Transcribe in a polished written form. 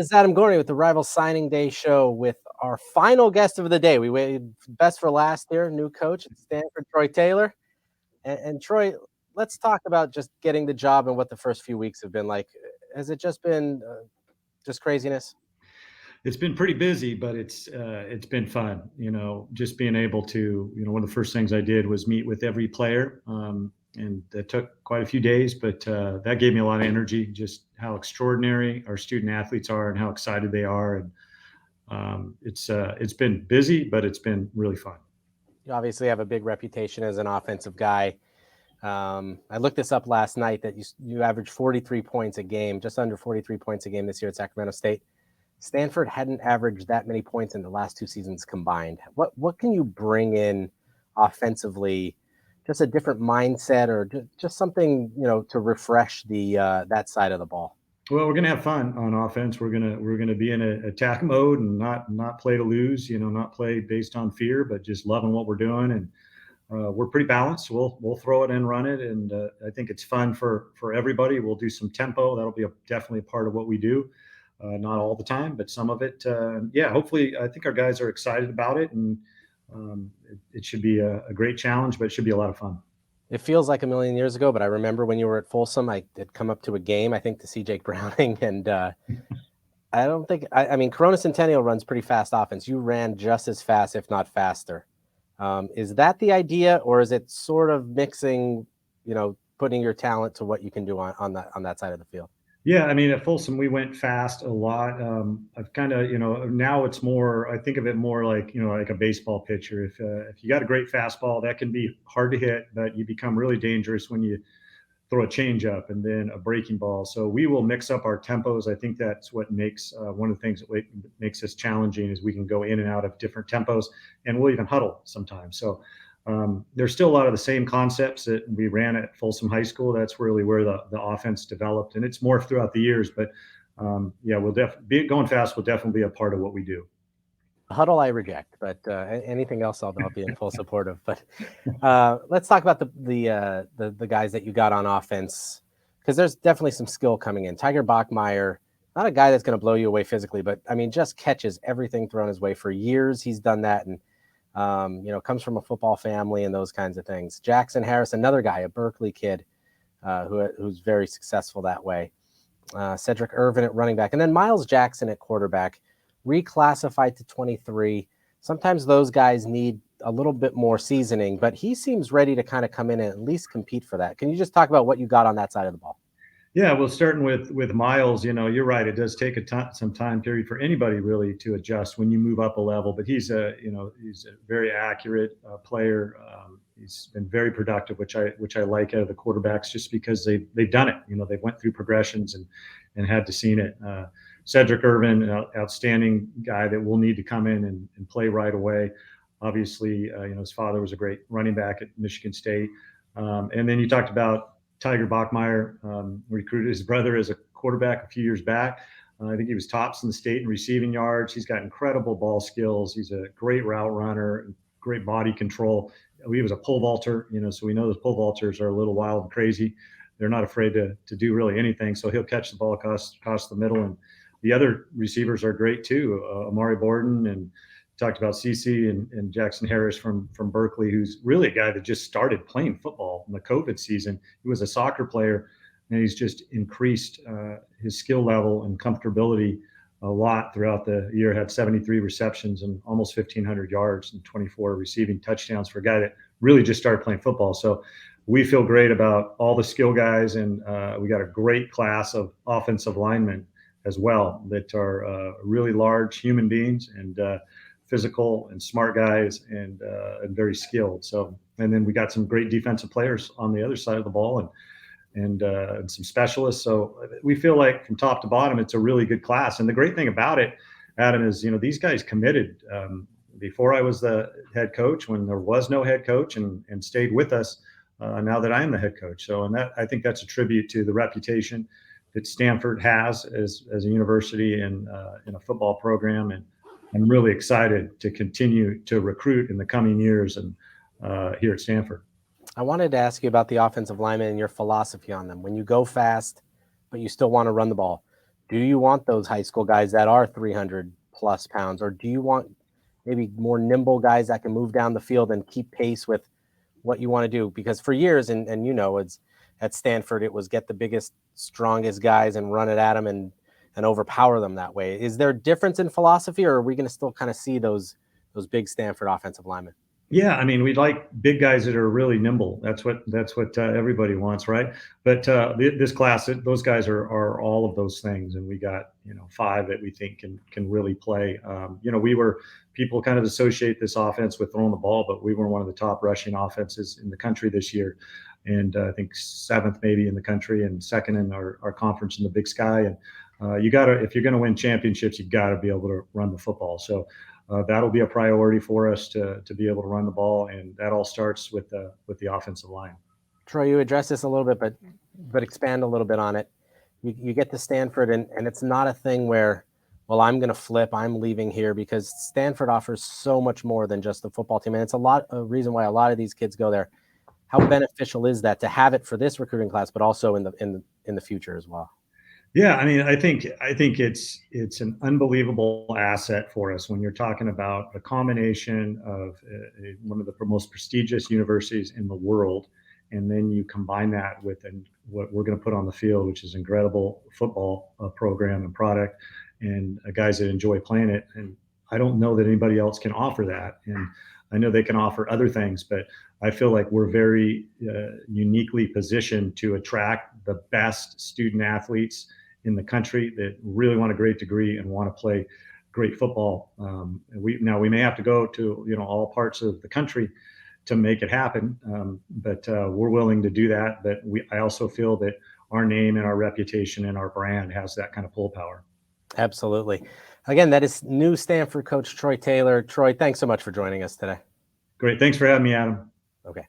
It's Adam Gorney with the Rival Signing Day show with our final guest of the day. We waited best for last here, new coach at Stanford, Troy Taylor. And Troy, let's talk about just getting the job and what the first few weeks have been like. Has it just been just craziness? It's been pretty busy, but it's been fun. Just being able to, one of the first things I did was meet with every player, and that took quite a few days, but that gave me a lot of energy. Just how extraordinary our student athletes are and how excited they are, and it's been busy, but it's been really fun. You obviously have a big reputation as an offensive guy. I looked this up last night that you averaged 43 points a game, just under 43 points a game this year at Sacramento State. Stanford hadn't averaged that many points in the last two seasons combined. What can you bring in offensively? Just a different mindset, or just something to refresh the that side of the ball. Well, we're going to have fun on offense. We're gonna be in an attack mode and not play to lose. Not play based on fear, but just loving what we're doing. And we're pretty balanced. We'll throw it and run it, and I think it's fun for everybody. We'll do some tempo. That'll be definitely a part of what we do. Not all the time, but some of it. Yeah, hopefully, I think our guys are excited about it, and it should be a great challenge, but it should be a lot of fun. It feels like a million years ago, but I remember when you were at Folsom, I did come up to a game, I think, to see Jake Browning, and I don't think I mean Corona Centennial runs pretty fast offense. You ran just as fast, if not faster. Is that the idea, or is it sort of mixing, putting your talent to what you can do on that side of the field? Yeah, I mean, at Folsom, we went fast a lot. I've kind of, now it's more, I think of it more like, like a baseball pitcher. If you got a great fastball, that can be hard to hit, but you become really dangerous when you throw a changeup and then a breaking ball. So we will mix up our tempos. I think that's what makes one of the things that makes us challenging is we can go in and out of different tempos, and we'll even huddle sometimes. So there's still a lot of the same concepts that we ran at Folsom High School. That's really where the offense developed, and it's morphed throughout the years. But yeah, we'll definitely going fast will definitely be a part of what we do. Huddle I reject, but anything else I'll be in full support of. But let's talk about the guys that you got on offense, because there's definitely some skill coming in. Tiger Bachmeyer, not a guy that's going to blow you away physically, but I mean, just catches everything thrown his way. For years, he's done that, and comes from a football family and those kinds of things. Jackson Harris, another guy, a Berkeley kid, who's very successful that way. Cedric Irvin at running back, and then Miles Jackson at quarterback, reclassified to 23. Sometimes those guys need a little bit more seasoning, but he seems ready to kind of come in and at least compete for that. Can you just talk about what you got on that side of the ball? Yeah, well, starting with Miles, you're right. It does take some time period for anybody really to adjust when you move up a level. But he's a very accurate player. He's been very productive, which I like out of the quarterbacks, just because they've done it. They went through progressions and had to seen it. Cedric Irvin, an outstanding guy that will need to come in and play right away. Obviously, his father was a great running back at Michigan State. And then you talked about Tiger Bachmeyer, recruited his brother as a quarterback a few years back. I think he was tops in the state in receiving yards. He's got incredible ball skills. He's a great route runner, great body control. He was a pole vaulter, so we know those pole vaulters are a little wild and crazy. They're not afraid to do really anything. So he'll catch the ball across the middle. And the other receivers are great too. Amari Borden, and talked about CC and Jackson Harris from Berkeley, who's really a guy that just started playing football in the COVID season. He was a soccer player, and he's just increased his skill level and comfortability a lot throughout the year. Had 73 receptions and almost 1,500 yards and 24 receiving touchdowns for a guy that really just started playing football. So we feel great about all the skill guys, and we got a great class of offensive linemen as well that are really large human beings and physical and smart guys and very skilled. So, and then we got some great defensive players on the other side of the ball and some specialists. So we feel like from top to bottom, it's a really good class. And the great thing about it, Adam, is, these guys committed before I was the head coach, when there was no head coach, and stayed with us now that I am the head coach. So, and I think that's a tribute to the reputation that Stanford has as a university and in a football program. And I'm really excited to continue to recruit in the coming years and here at Stanford. I wanted to ask you about the offensive linemen and your philosophy on them. When you go fast, but you still want to run the ball, Do you want those high school guys that are 300 plus pounds, or do you want maybe more nimble guys that can move down the field and keep pace with what you want to do? Because for years, and it's at Stanford, it was get the biggest, strongest guys and run it at them and overpower them that way. Is there a difference in philosophy, or are we going to still kind of see those big Stanford offensive linemen? Yeah, I mean, we like big guys that are really nimble. That's what everybody wants, right? But this class, those guys are all of those things, and we got 5 that we think can really play. People kind of associate this offense with throwing the ball, but we were one of the top rushing offenses in the country this year, and I think 7th maybe in the country and 2nd in our conference in the Big Sky. And if you're going to win championships, you got to be able to run the football. So. That'll be a priority for us to be able to run the ball, and that all starts with the offensive line. Troy, you addressed this a little bit, but expand a little bit on it. You get to Stanford, and it's not a thing where, well, I'm going to flip, I'm leaving here, because Stanford offers so much more than just the football team, and it's a reason why a lot of these kids go there. How beneficial is that to have it for this recruiting class, but also in the future as well? Yeah, I mean, I think it's an unbelievable asset for us when you're talking about a combination of one of the most prestigious universities in the world, and then you combine that with what we're going to put on the field, which is incredible football program and product, and guys that enjoy playing it. And I don't know that anybody else can offer that. And I know they can offer other things, but I feel like we're very uniquely positioned to attract the best student athletes in the country that really want a great degree and want to play great football. We may have to go to all parts of the country to make it happen, but we're willing to do that. But I also feel that our name and our reputation and our brand has that kind of pull power. Absolutely. Again, that is new Stanford coach Troy Taylor. Troy, thanks so much for joining us today. Great. Thanks for having me, Adam. Okay.